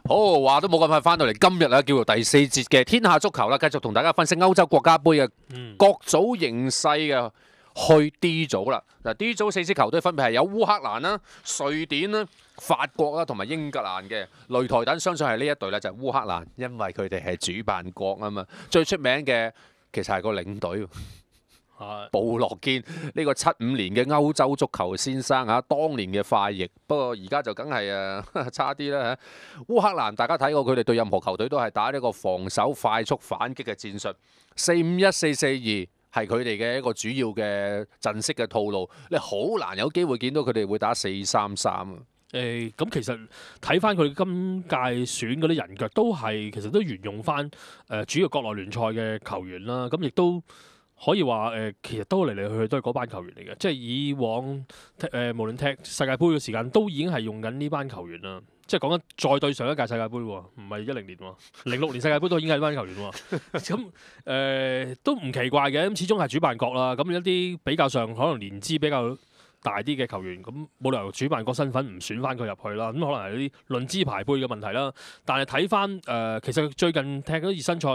好，話都冇咁快翻到嚟，今日啊叫做第4節嘅天下足球啦，繼續同大家分析歐洲國家杯嘅各組形勢嘅。去 D 組啦，嗱 D 組4支球隊分別係有烏克蘭啦、瑞典啦、法國啦同埋英格蘭嘅。擂台等相信係呢一隊咧，就係烏克蘭，因為佢哋係主辦國啊嘛。最出名嘅其實係個領隊。布洛堅呢個75年嘅歐洲足球先生嚇，當年嘅快翼，不過而家就梗係差啲啦嚇。烏克蘭大家睇過佢哋對任何球隊都係打呢個防守快速反擊嘅戰術，4-5-1、4-4-2係佢哋嘅一個主要嘅陣式嘅套路。你好難有機會見到佢哋會打4-3-3啊。咁其實睇翻佢今屆選嗰啲人腳都係其實都沿用翻主要國內聯賽嘅球員啦，咁亦都。可以話其實都嚟嚟去去都係嗰班球員嚟嘅，即係以往無論踢世界盃嘅時間都已經係用緊呢班球員啦。即係講緊再對上一屆世界盃喎，唔係10年喎，06年世界盃都已經係呢班球員喎。咁都唔奇怪嘅，咁始終係主辦國啦。咁一啲比較上可能年資比較大啲嘅球員，咁冇理由主辦國身份唔選翻佢入去啦。咁可能係啲論資排輩嘅問題啦。但係睇翻其實最近踢嗰啲熱身賽。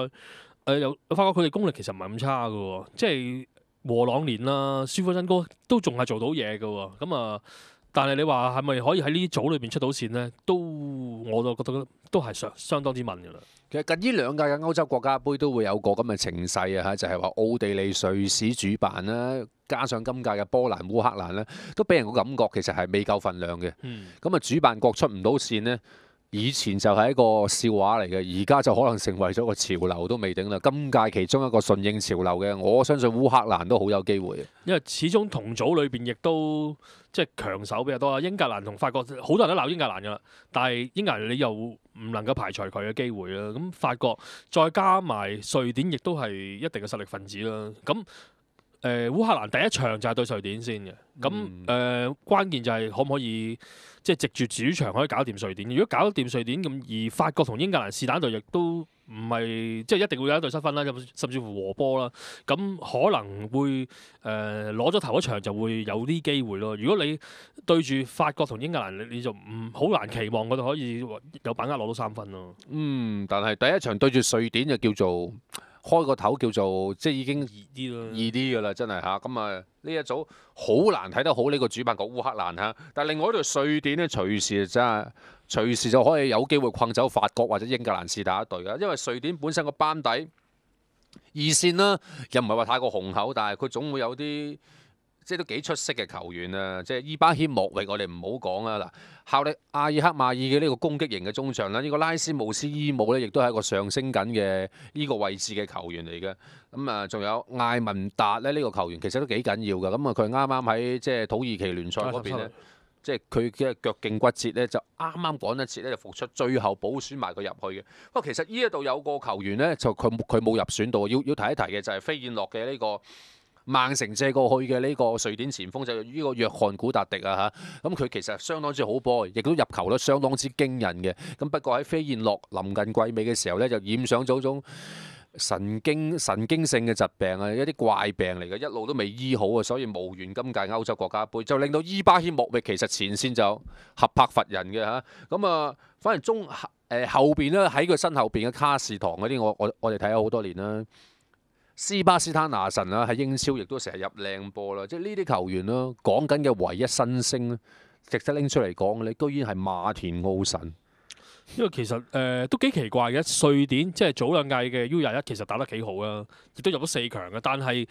又發覺佢哋功力其實唔係咁差嘅喎，即係和朗年啦、舒夫真哥都仲係做到嘢嘅喎，咁但係你話係咪可以喺呢啲組裏邊出到線呢？我就覺得都係相當之問嘅啦。其實近呢2屆嘅歐洲國家杯都會有個咁嘅情勢啊，就係話奧地利、瑞士主辦啦，加上今屆嘅波蘭、烏克蘭咧，都俾人個感覺其實係未夠份量嘅。咁主辦國出唔到線呢。以前就係一個笑話嚟嘅，而家就可能成為咗個潮流都未定啦。今屆其中一個順應潮流嘅，我相信烏克蘭都好有機會。因為始終同組裏邊亦都即係強手比較多啦。英格蘭同法國好多人都鬧英格蘭㗎啦，但係英格蘭你又唔能夠排除佢嘅機會啦。咁法國再加埋瑞典，亦都係一定嘅實力分子啦。咁烏克蘭第一場就係對瑞典先嘅。咁關鍵就係可唔可以？即係藉住主場可以搞掂瑞典。如果搞得掂瑞典咁，而法國同英格蘭是但一隊亦都唔係即係一定會有一隊失分啦，甚至乎和波啦。咁可能會攞咗頭一場就會有啲機會咯。如果你對住法國同英格蘭，你就唔好難期望佢哋可以有把握攞到3分咯。但係第一場對住瑞典就叫做開個頭，叫做即係已經易啲㗎啦，真係嚇。咁呢一組好難睇得好呢個主辦國烏克蘭嚇，但係另外一隊瑞典呢，隨時就可以有機會困走法國或者英格蘭是打一隊㗎，因為瑞典本身個班底二線啦，又唔係話太過雄厚，但係佢總會有啲即係都幾出色嘅球員啊！即係伊巴謙莫域，我哋唔好講啊嗱，效力阿爾克馬爾嘅呢個攻擊型嘅中場啦，呢個拉斯姆斯伊姆咧，亦都係一個上升緊嘅呢個位置嘅球員嚟嘅。咁仲有艾文達咧，呢個球員其實都幾緊要㗎。咁佢啱啱喺即係土耳其聯賽嗰邊咧，即係佢嘅腳勁骨折咧，就啱啱趕一切咧就復出，最後補選埋佢入去嘅。不過其實呢一度有個球員咧，就佢冇入選到，要提一提嘅就係飛燕諾嘅呢個。曼城借過去嘅呢個瑞典前鋒就係呢個約翰古達迪啊嚇，咁佢其實相當之好波，亦都入球率相當之驚人嘅。咁不過喺飛燕諾臨近季尾嘅時候咧，就染上咗種神經性嘅疾病啊，一啲怪病嚟嘅，一路都未醫好啊，所以無緣今屆歐洲國家杯，就令到伊巴謙莫域其實前線就合拍乏人嘅嚇。咁反而後邊咧喺佢身後邊嘅卡士堂嗰啲，我哋睇咗好多年啦。斯巴斯坦拿神啦，喺英超亦都成日入靚波啦，即係呢啲球員啦，講緊嘅唯一新星咧，值得拎出嚟講嘅，你居然係馬田奧神。因為其實都幾奇怪嘅，瑞典即係早2屆嘅 U21其實打得幾好啊，亦都入咗4強嘅，但係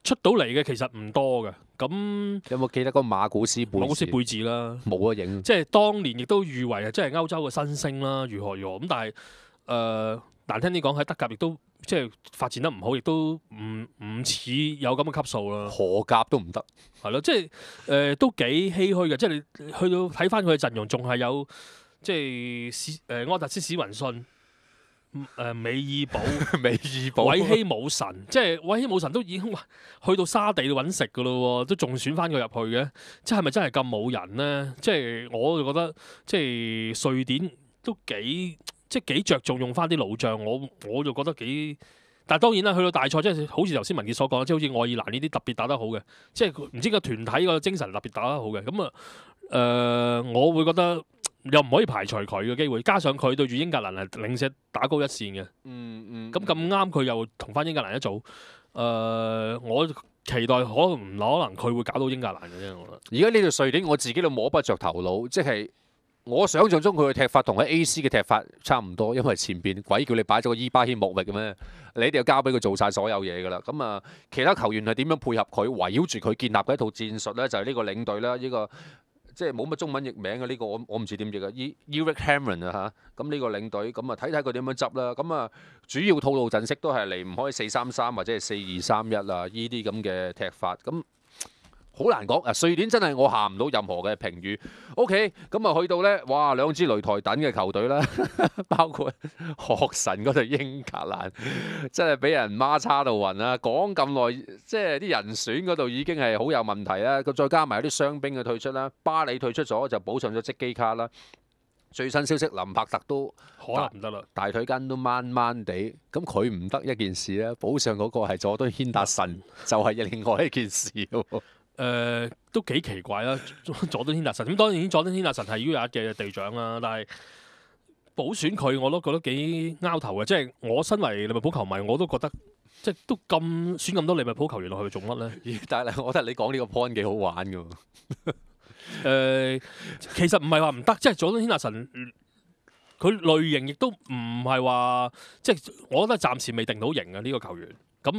出到嚟嘅其實唔多嘅。咁有冇記得嗰個馬古斯貝治啦？冇啊影，即係當年亦都譽為即係歐洲嘅新星啦，如何咁，但係難聽啲講喺德甲亦都即係發展得唔好，亦都唔似有咁嘅級數啦。荷甲都唔得，係咯，即係都幾唏噓嘅。即係你去到睇翻佢嘅陣容，仲係有即係安達斯史雲遜、美爾堡、韋希姆神，即係韋希姆神都已經去到沙地揾食㗎咯，都仲選翻佢入去嘅，即係咪真係咁冇人呢？即係我就覺得即係瑞典都幾着重用翻啲老將，我就覺得幾。但係當然啦，去到大賽即係好似頭先文傑所講，即係好似愛爾蘭呢啲特別打得好嘅，即係唔知個團體個精神特別打得好嘅。咁我會覺得又唔可以排除佢嘅機會，加上佢對住英格蘭係領先打高一線嘅。咁咁啱佢又同翻英格蘭一組，我期待可能佢會搞到英格蘭嘅啫。我覺得而家呢隊瑞典我自己都摸不着頭腦，即係我想象中佢嘅踢法同喺 A.C. 嘅踢法差唔多，因為前邊鬼叫你擺咗個伊巴謙莫域嘅咩？你一定要交俾佢做晒所有嘢㗎啦。咁啊，其他球員係點樣配合佢，圍繞住佢建立嘅一套戰術咧，就係呢個領隊啦，呢個。即係冇乜中文譯名嘅呢個，我唔知點譯啊。Eric Cameron 啊嚇，咁呢個領隊咁啊睇睇佢點樣執啦。咁啊主要套路陣式都係離唔開4-3-3或者係4-2-3-1啊呢啲咁嘅踢法咁。好難講啊！瑞典真係我下唔到任何嘅評語。OK，咁啊去到呢，哇兩支擂台等嘅球隊啦，包括學神嗰隊英格蘭，真係俾人孖叉到暈啦！講咁耐，即係啲人選嗰度已經係好有問題啦。佢再加埋有啲傷兵嘅退出啦，巴里退出咗就補上咗積基卡啦。最新消息，林柏特都可能唔得啦，大腿根都掹掹地，咁佢唔得一件事咧，補上嗰個係佐敦軒達臣，就係另外一件事喎。都幾奇怪啦，佐敦軒達臣咁當然佐敦軒達臣係 U21嘅隊長啦，但係補選佢我都覺得幾拗頭嘅，即係我身為利物浦球迷我都覺得即係都咁選咁多利物浦球員落去做乜咧？但係我覺得你講呢個 point 幾好玩㗎喎。其實唔係話唔得，即係佐敦軒達臣佢類型亦都唔係話即係我覺得暫時未定到型嘅呢個球員。咁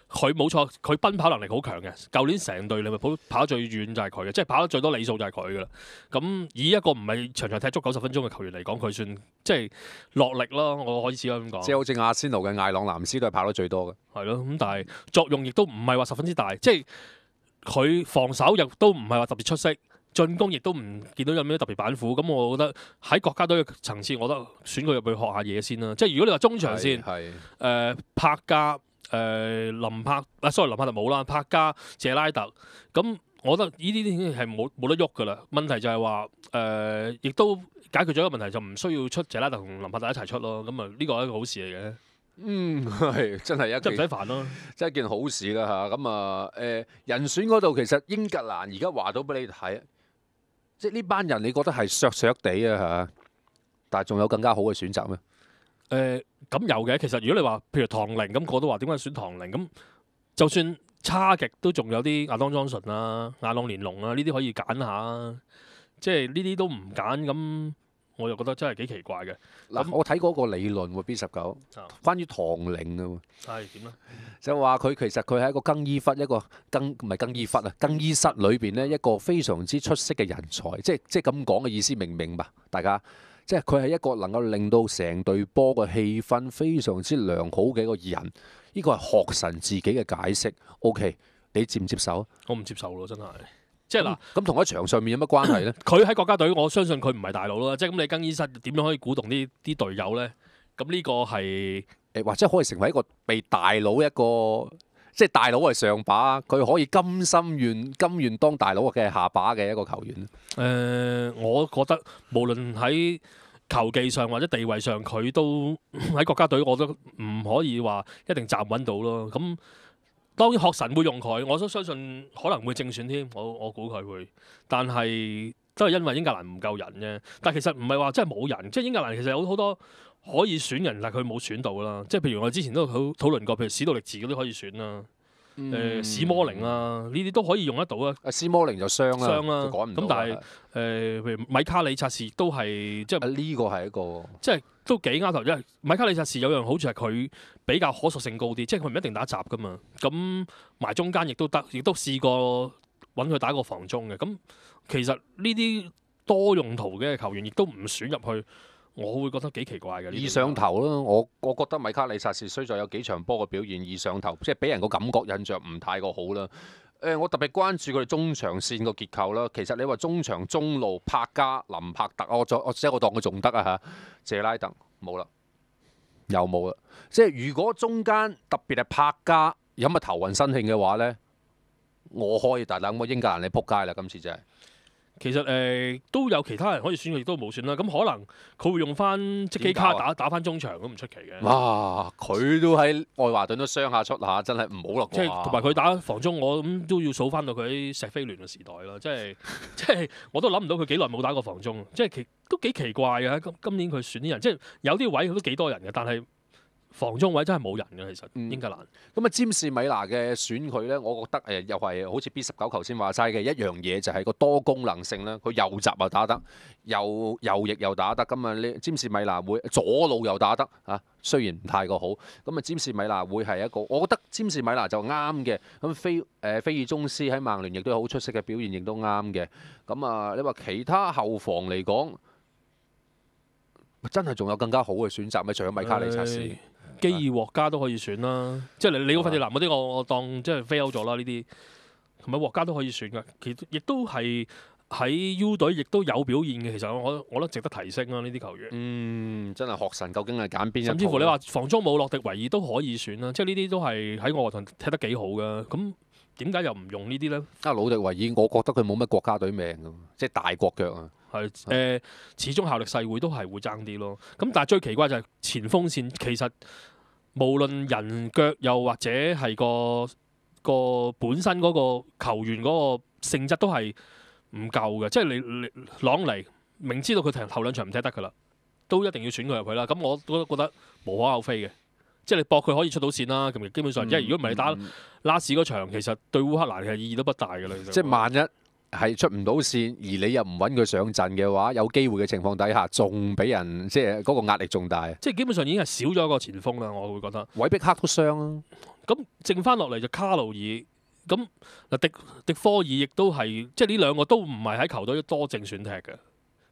佢冇錯，佢奔跑能力好強嘅。舊年成隊利物浦跑得最遠就係佢嘅，即係跑得最多里數就係佢噶啦。咁以一個唔係場場踢足90分鐘嘅球員嚟講，佢算即係落力咯。我可以只可以咁講。即係好似阿仙奴嘅艾朗南斯都係跑得最多嘅。係咯，咁但係作用亦都唔係話十分之大，即係佢防守亦都唔係話特別出色，進攻亦都唔見到有咩特別板斧。咁我覺得喺國家隊嘅層次，我覺得選佢入去學下嘢先啦。即係如果你話中場線，柏加。林柏林柏特冇啦，柏加、謝拉特，咁我覺得呢啲已經係冇得喐噶啦。問題就係話亦都解決咗一個問題，就唔需要出謝拉特同林柏特一齊出咯。咁啊，呢個係一個好事嚟嘅。係真係一即係唔使煩咯，真係一件好事啦嚇。咁啊人選嗰度其實英格蘭而家話到俾你睇，即係呢班人你覺得係削削地啊嚇，但係仲有更加好嘅選擇咩？咁有嘅，其實如果你話譬如唐寧咁，我都話點解選唐寧咁？就算差極都仲有啲亞當莊順啊、亞朗連龍啊，呢啲可以揀下。即係呢啲都唔揀咁，我又覺得真係幾奇怪嘅。嗱，我睇嗰個理論喎 B19，關於唐寧嘅喎。係點咧？就話佢其實佢係一個更衣室，一個唔係更衣室啊，更衣室裏邊呢，一個非常之出色嘅人才，即係咁講嘅意思，明唔明白？大家？即係佢係一個能夠令到成隊波嘅氣氛非常之良好嘅一個人，呢個係學神自己嘅解釋。OK，你接唔接受啊？我唔接受咯，真係。即係嗱，咁同喺場上面有乜關係呢？佢喺國家隊，我相信佢唔係大佬啦。即係咁，你更衣室點樣可以鼓動啲隊友呢？咁呢個係或者可以成為一個被大佬一個，即係大佬係上把，佢可以甘願當大佬嘅下把嘅一個球員。我覺得無論喺球技上或者地位上，佢都喺國家隊，我都唔可以話一定站穩到咯。咁當然學神會用佢，我都相信可能會正選添。我估佢會，但係都係因為英格蘭唔夠人啫。但係其實唔係話真係冇人，即係英格蘭其實有好多可以選人，但係佢冇選到啦。即係譬如我之前都討論過，譬如史杜力治嗰啲可以選啦。史摩寧啊，呢啲都可以用得到啊。史摩寧就傷啦，就趕唔到。咁但係譬如米卡里察士都係即係呢個係一個即係都幾啱頭，因為米卡里察士有樣好處係佢比較可塑性高啲，即係佢唔一定打閘噶嘛。咁埋中間亦都得，亦都試過揾佢打過防中嘅。咁其實呢啲多用途嘅球員亦都唔選入去。我會覺得幾奇怪嘅。易上頭咯，我覺得米卡里薩士雖在有幾場波嘅表現易上頭，即係俾人個感覺印象唔太過好啦。我特別關注佢哋中場線個結構啦。其實你話中場中路柏加、林柏特，我當佢仲得啊嚇。謝拉特冇啦，又冇啦。即係如果中間特別係柏加有乜頭暈身慶嘅話呢，我可以大膽講英格蘭你撲街啦，今次真係。其實都有其他人可以選，佢亦都冇選啦。咁可能佢會用翻即基卡打翻中場都唔出奇嘅。哇！佢都喺愛華頓都傷下出下，真係唔好咯。即係同埋佢打防中，我咁都要數翻到佢喺石飛聯嘅時代啦。即係我都諗唔到佢幾耐冇打過防中，即係都幾奇怪嘅。今年佢選啲人，即係有啲位佢都幾多人嘅，但係防中位真係冇人嘅。其實英格蘭咁啊，詹士米拿嘅選佢咧，我覺得又係好似 B19頭先話齋嘅一樣嘢，就係個多功能性啦。佢右閘又打得，右翼又打得。咁啊，呢詹士米拿會左路又打得啊。雖然唔太過好，咁啊，詹士米拿會係一個，我覺得詹士米拿就啱嘅。咁菲爾宗斯喺曼聯亦都好出色嘅表現，亦都啱嘅。咁啊，你話其他後防嚟講，真係仲有更加好嘅選擇咩？除咗米卡利察斯。基爾獲加都可以選啦，即係你個費迪南嗰啲，我當即係 fail 咗啦。呢啲同埋獲加都可以選㗎，其實亦都係喺 U 隊亦都有表現嘅。其實我覺得值得提升啦，呢啲球員。真係學神究竟係揀邊一套？甚至乎你話防中冇洛迪維爾都可以選啦，即係呢啲都係喺愛華頓踢得幾好㗎。咁點解又唔用呢啲呢？魯迪維爾，我覺得佢冇乜國家隊命㗎，即係大國腳啊。係始終效力世會都係會爭啲咯。咁但係最奇怪就係前鋒線，其實無論人腳又或者係個本身嗰個球員嗰個性質都係唔夠嘅。即係你朗尼明知道佢頭兩場唔踢得㗎啦，都一定要選佢入去啦。咁我都覺得無可厚非嘅。即係你搏佢可以出到線啦。咁基本上，因為如果唔係你打拉士嗰場，其實對烏克蘭係意義都不大㗎啦。即係萬一係出唔到線，而你又唔揾佢上陣嘅話，有機會嘅情況底下，仲俾人即係嗰個壓力仲大。即係基本上已經係少咗一個前鋒啦，我會覺得。韋碧克都傷啊。咁剩翻落嚟就卡路爾，咁嗱迪科爾亦都係，即係呢兩個都唔係喺球隊多正選踢嘅。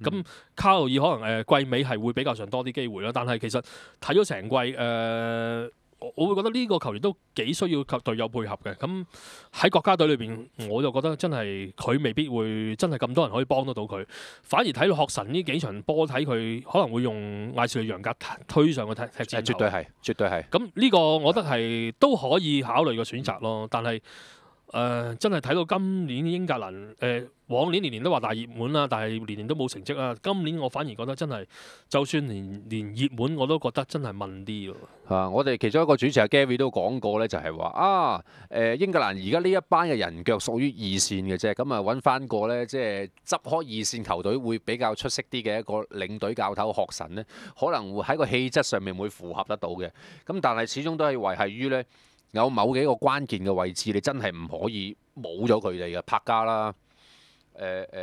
咁卡路爾可能季尾係會比較上多啲機會啦，但係其實睇咗成季我會覺得呢個球員都幾需要及隊友配合嘅。咁喺國家隊裏邊，我就覺得真係佢未必會真係咁多人可以幫得到佢。反而睇到學神呢幾場波，睇佢可能會用艾士利楊格推上去踢戰頭。絕對係。咁呢個我覺得係都可以考慮嘅選擇咯。但係真係睇到今年英格蘭往年年年都話大熱門啦，但係年年都冇成績啦。今年我反而覺得真係，就算連熱門我都覺得真係問啲咯。我哋其中一個主持阿 Gary 都講過咧，就係話英格蘭而家呢一班嘅人腳屬於二線嘅啫，咁啊揾翻個咧，即係執開二線球隊會比較出色啲嘅一個領隊教頭學神呢，可能會喺個氣質上面會符合得到嘅。咁但係始終都係維係於呢，有某幾個關鍵嘅位置，你真係唔可以冇咗佢哋嘅。柏加啦，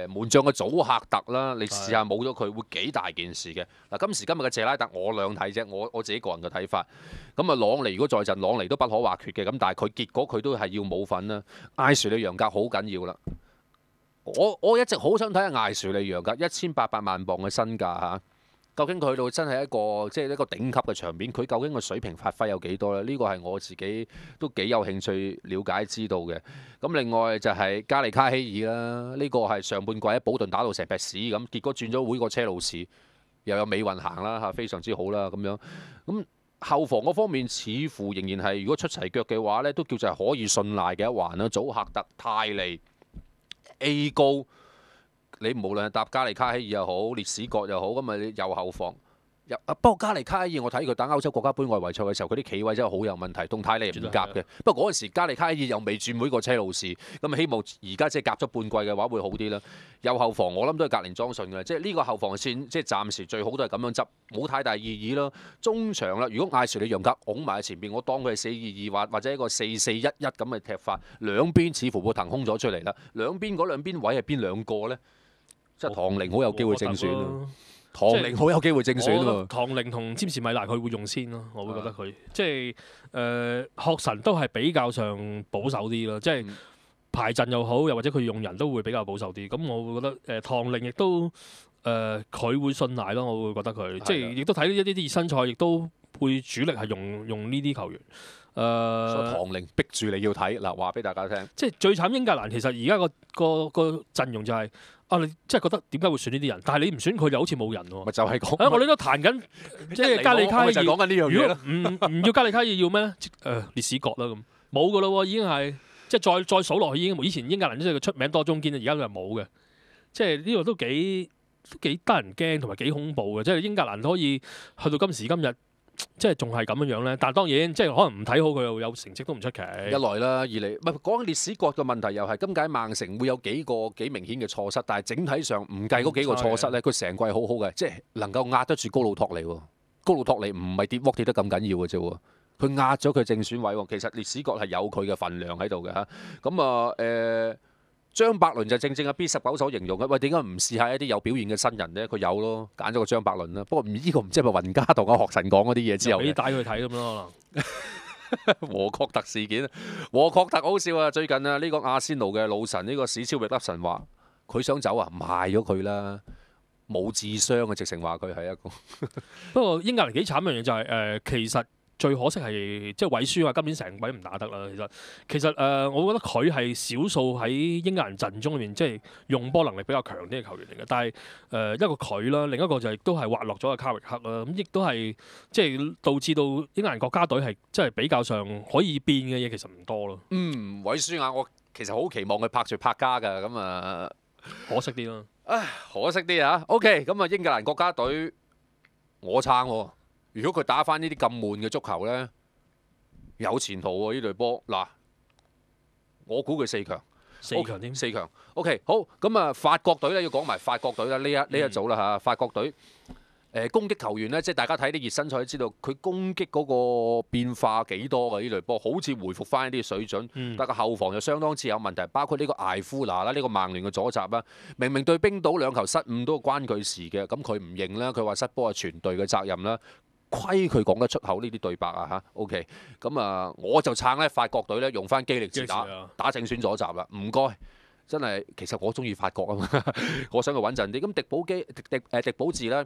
門將嘅祖克特啦，你試下冇咗佢會幾大件事嘅。嗱，今時今日嘅謝拉特我兩睇啫，我自己個人嘅睇法。咁啊，朗尼如果在陣，朗尼都不可或缺嘅。咁但係佢結果佢都係要冇份啦。艾殊利楊格好緊要啦。我一直好想睇下艾殊利楊格1800萬磅嘅身價嚇。究竟佢去到真係一個頂級嘅場面，佢究竟個水平發揮有幾多呢？呢個係我自己都幾有興趣了解知道嘅。咁另外就係加利卡希爾啦，呢個係上半季喺保頓打到成劈屎咁，結果轉咗會個車路士，又有美運行啦嚇，非常之好啦咁樣。咁後防嗰方面似乎仍然係，如果出齊腳嘅話呢，都叫做係可以信賴嘅一環啦。祖克特、泰利、A 高。你無論係搭加利卡希爾又好，列史葛又好，咁啊你右後防不過加利卡希爾我睇佢打歐洲國家杯外圍賽嘅時候，佢啲企位真係好有問題，同泰利唔夾嘅。不過嗰陣時加利卡希爾又未轉會過車路士，咁希望而家即係夾咗半季嘅話會好啲啦。右後防我諗都係格連莊信嘅，即係呢個後防線即係暫時最好都係咁樣執，冇太大意義咯。中場啦，如果艾殊利楊格拱埋喺前邊，我當佢係4-2-2或者一個4-4-1-1咁嘅踢法，兩邊似乎會騰空咗出嚟啦。兩邊位係邊兩個呢？即係唐寧好有機會正選咯，唐寧好有機會正選喎。唐寧同詹士米拿佢會用先咯，我會覺得佢即係學神都係比較上保守啲咯，即係排陣又好，又或者佢用人都會比較保守啲。咁我會覺得唐寧亦都佢會信賴咯，我會覺得佢即係亦都睇一啲熱身賽，亦都會主力係用呢啲球員。所以唐寧逼住你要睇嗱，話俾大家聽。即係最慘英格蘭其實而家個陣容就係。你真係覺得點解會選呢啲人？但係你唔選佢就好似冇人喎。咪就係講。我哋都彈緊，即係加利卡爾。就講緊呢樣嘢咯。唔要加利卡爾要咩？列史葛啦咁，冇噶咯喎，已經係即係再數落去已經冇。以前英格蘭即係出名多中堅，而家佢係冇嘅。即係呢個都幾得人驚同埋幾恐怖嘅，即係英格蘭可以去到今時今日，即係仲係咁樣樣咧。但係當然即係可能唔睇好佢又有成績都唔出奇。一來啦，二嚟唔係講緊列史國嘅問題，又係今屆曼城會有幾個幾明顯嘅錯失，但係整體上唔計嗰幾個錯失咧，佢成季好好嘅，即係能夠壓得住高魯托尼喎。高魯托尼唔係跌窩跌得咁緊要嘅啫喎，佢壓咗佢正選位喎。其實列史國係有佢嘅份量喺度嘅嚇。咁張伯倫就正正B19所形容嘅，喂，點解唔試下一啲有表現嘅新人呢？佢有咯，揀咗個張伯倫啦。不過呢個唔知係咪雲加同學神講嗰啲嘢之後，俾帶佢睇咁咯，可能和確特事件，和確特好笑啊！最近啊，呢個阿仙奴嘅老臣呢個史超域德神話佢想走啊，賣咗佢啦，冇智商啊，直情話佢係一個。不過英格蘭幾慘嘅嘢就係其實。最可惜係即係韋舒亞今年成季唔打得啦。其實我覺得佢係少數喺英格蘭陣中裏面即係用波能力比較強啲嘅球員嚟嘅。但係一個佢啦，另一個就係都係滑落咗嘅卡域克啦。咁亦都係即係導致到英格蘭國家隊係即係比較上可以變嘅嘢其實唔多咯。韋舒亞我其實好期望佢拍住柏加㗎，咁啊可惜啲咯。可惜啲啊。OK，咁啊英格蘭國家隊我撐喎。如果佢打翻呢啲咁悶嘅足球呢，有前途喎呢隊波。嗱，我估佢四強添。四強。OK， 好，咁啊法國隊咧要講埋法國隊啦，呢一組啦嚇，法國隊攻擊球員呢，即係大家睇啲熱身賽都知道，佢攻擊嗰個變化幾多嘅呢隊波，好似回復翻一啲水準。但係個後防就相當之有問題，包括呢個艾夫拿啦，呢個曼聯嘅左閘啦，明明對冰島兩球失誤都關佢事嘅，咁佢唔認啦，佢話失波係全隊嘅責任啦。虧佢講得出口呢啲對白啊嚇 ，OK， 咁啊我就撐咧法國隊咧用翻基力治打正選左閘啦，唔該，真係其實我中意法國啊嘛，我想佢穩陣啲。咁迪保治咧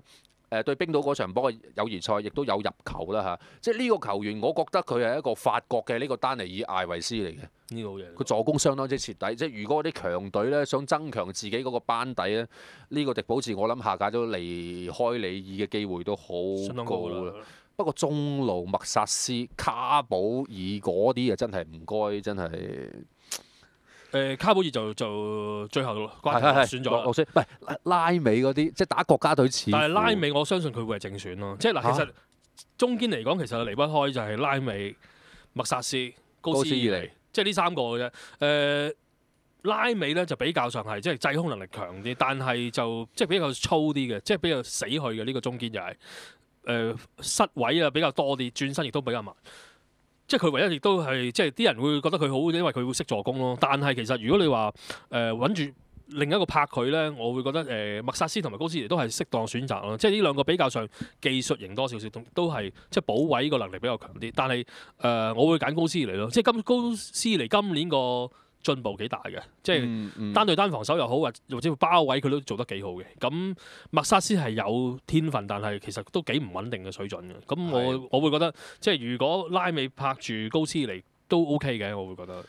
對冰島嗰場波嘅友誼賽亦都有入球啦嚇，即係呢個球員我覺得佢係一個法國嘅呢個丹尼爾艾維斯嚟嘅。呢個好嘢，佢助攻相當之徹底，即係如果啲強隊咧想增強自己嗰個班底咧，呢個迪保治我諗下屆都離開里爾嘅機會都好高啦。不過中路麥薩斯、卡保爾嗰啲啊，真係唔該，真係。卡保爾就最後關頭選咗落選，唔係拉美嗰啲，即係打國家隊似。但係拉美我相信佢會係正選咯，即係嗱，其實中堅嚟講其實離不開就係拉美、麥薩斯、高斯爾尼。即係呢三個嘅啫。拉美咧就比較上係即係制空能力強啲，但係就即係比較粗啲嘅，即係比較死去嘅呢個中堅就係失位啊比較多啲，轉身亦都比較慢。即係佢唯一亦都係即係啲人會覺得佢好，因為佢會識助攻咯。但係其實如果你話揾住另一個拍佢咧，我會覺得麥薩斯同埋高斯尼都係適當選擇咯。即係呢兩個比較上技術型多少少，都係即係補位個能力比較強啲。但係我會揀高斯尼咯。即係高斯尼今年個進步幾大嘅，即係單對單防守又好，或者包位佢都做得幾好嘅。咁麥薩斯係有天分，但係其實都幾唔穩定嘅水準嘅。咁我會覺得，即係如果拉美拍住高斯尼都 OK 嘅，我會覺得。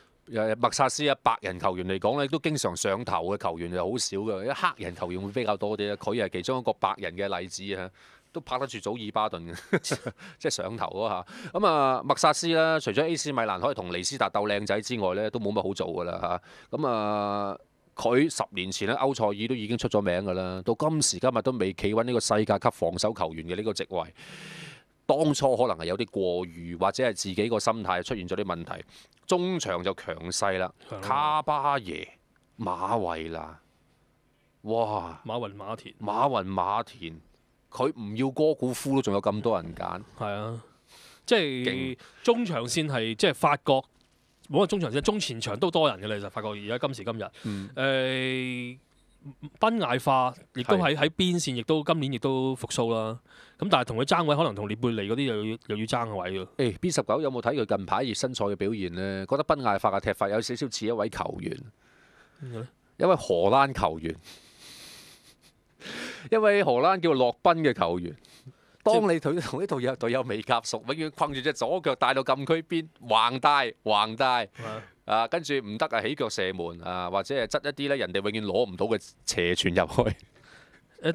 麥薩斯白人球員嚟講咧，都經常上頭嘅球員就好少嘅，因黑人球員會比較多啲。佢係其中一個白人嘅例子啊。都拍得住祖爾巴頓嘅，即係上頭咯嚇。咁啊，麥薩斯啦，除咗 AC 米蘭可以同尼斯達鬥靚仔之外咧，都冇乜好做噶啦嚇。咁啊，佢10年前咧歐賽爾都已經出咗名噶啦，到今時今日都未企穩呢個世界級防守球員嘅呢個職位。當初可能係有啲過譽，或者係自己個心態出現咗啲問題。中場就強勢啦，卡巴耶、馬維拿，哇！馬雲馬田。佢唔要哥古夫都仲有咁多人揀，係啊，即係中場線係即係法國冇話中場線，中前場都多人嘅啦。其實法國而家今時今日，賓艾化亦都喺邊線，亦都今年亦都復甦啦。咁但係同佢爭位，可能同列貝尼嗰啲又要爭位咯。B19有冇睇佢近排熱身賽嘅表現呢？覺得賓艾化嘅踢法有少少似一位球員，一位荷蘭球員。一位荷蘭叫洛賓嘅球員，當你同呢隊友未夾熟，永遠困住隻左腳帶到禁區邊，橫帶啊，跟住唔得啊，起腳射門啊，或者係執一啲咧人哋永遠攞唔到嘅斜傳入去。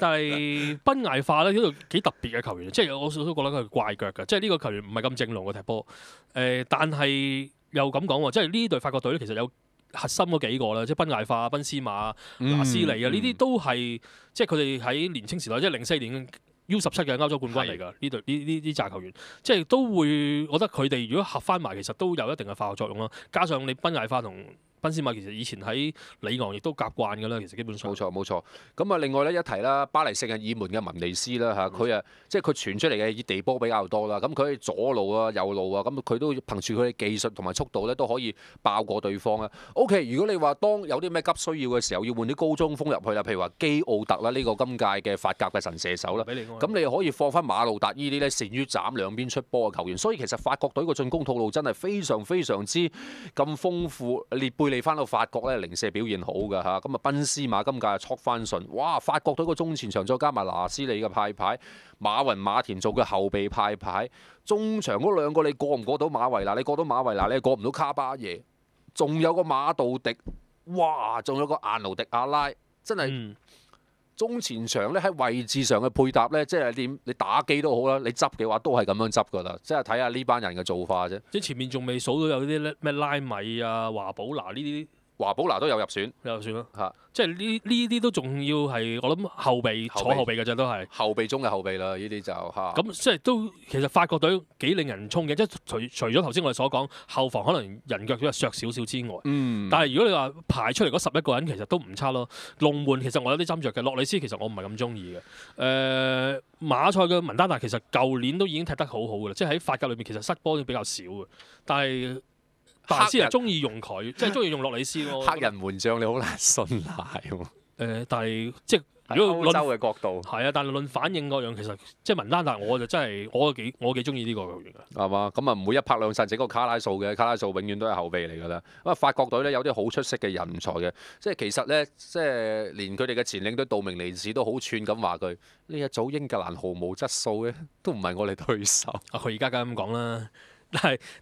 但係賓艾化咧呢度幾特別嘅球員，即係我都覺得佢係怪腳嘅，即係呢個球員唔係咁正路嘅踢波。但係又咁講喎，即係呢隊法國隊咧其實有核心嗰幾個啦，即係賓艾化、賓斯馬、拿斯利啊，呢啲都係即係佢哋喺年青時代，即係04年U17嘅歐洲冠軍嚟㗎。呢隊呢紮球員，即係都會，我覺得佢哋如果合翻埋，其實都有一定嘅化學作用啦。加上你賓艾化同賓斯馬其實以前喺里昂亦都夾慣㗎啦，其實基本上。冇錯。咁啊，另外咧一提啦，巴黎聖日耳門嘅文尼斯啦嚇，佢即係佢傳出嚟嘅地波比較多啦。咁佢左路啊、右路啊，咁佢都憑住佢嘅技術同埋速度咧，都可以爆過對方啊。OK， 如果你話當有啲咩急需要嘅時候，要換啲高中鋒入去啦，譬如話基奧特啦，呢個今屆嘅法甲嘅神射手啦，咁你可以放翻馬路達呢啲咧，善於斬兩邊出波嘅球員。所以其實法國隊個進攻套路真係非常之咁豐富。列貝利翻到法國咧，零舍表現好㗎嚇。咁啊，賓斯馬今屆速翻順，哇！法國隊個中前場再加埋拿斯利嘅派牌，馬雲馬田做嘅後備派牌，中場嗰兩個你過唔過到馬維拿？你過到馬維拿，你過唔到卡巴耶，仲有個馬杜迪，哇！仲有個亞奴迪亞拉，真係。中前場咧喺位置上嘅配搭咧，即係你打機都好啦，你執嘅話都係咁樣執噶啦，即係睇下呢班人嘅做法啫。即係前面仲未數到有啲咩拉米啊、華寶拿呢啲。華寶拿都有入選，咯嚇，即係呢啲都仲要係我諗後備坐後備嘅啫，都係後備中嘅後備啦，呢啲就嚇。咁即係都其實法國隊幾令人衝嘅，即係除咗頭先我哋所講後防可能人腳都係削少少之外，但係如果你話排出嚟嗰11個人其實都唔差咯。龍門其實我有啲斟酌嘅，洛里斯其實我唔係咁中意嘅。馬賽嘅文丹達其實舊年都已經踢得好好嘅啦，即係喺法甲裏面其實失波都比較少嘅，但係。大師係中意用佢，即係中意用洛里斯咯。黑人門將你好難信賴喎。但係即係如果歐洲嘅角度係啊，但係論反應嗰樣，其實即係文丹達我就真係我幾中意呢個球員㗎。係嘛？咁啊唔會一拍兩散整個卡拉素嘅，卡拉素永遠都係後備嚟㗎啦。咁啊法國隊咧有啲好出色嘅人才嘅，即係其實咧即係連佢哋嘅前領隊杜明尼士都好串咁話佢呢一組英格蘭毫無質素嘅，都唔係我哋對手。佢而家梗係咁講啦。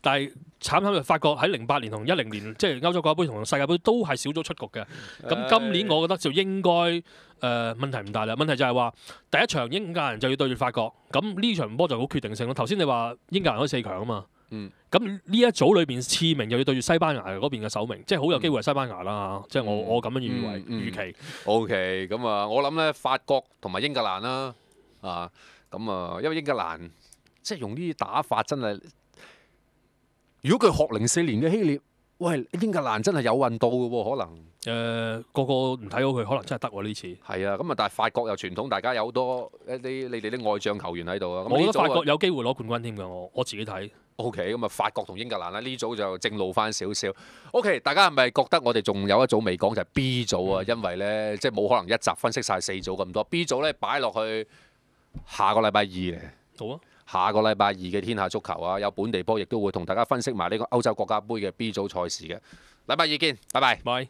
但係慘就法國喺08年同10年即係歐洲國家杯同世界盃都係小組出局嘅。咁今年我覺得就應該問題唔大啦。問題就係話第一場英格蘭就要對住法國，咁呢場波就好決定性咯。頭先你話英格蘭可以4強啊嘛，咁呢一組裏邊次名又要對住西班牙嗰邊嘅首名，即係好有機會係西班牙啦。即係我咁樣預期。OK，咁啊，我諗咧法國同埋英格蘭啦，咁啊，因為英格蘭即係用呢啲打法真係。如果佢學04年嘅希臘，喂，英格蘭真係有運到嘅喎，可能個個唔睇好佢，可能真係得喎呢次。係啊，咁啊，但係法國有傳統，大家有好多你哋啲外將球員喺度啊。我覺得法國有機會攞冠軍添㗎，我自己睇。OK，咁啊，法國同英格蘭啦，呢組就正路翻少少。OK，大家係咪覺得我哋仲有一組未講就係 B 組啊？因為咧，即係冇可能一集分析晒4組咁多。B 組咧擺落去下個禮拜2嚟。好啊。下個禮拜2嘅天下足球啊，有本地波，亦都會同大家分析埋呢個歐洲國家杯嘅 B 組賽事嘅。禮拜2見，拜拜。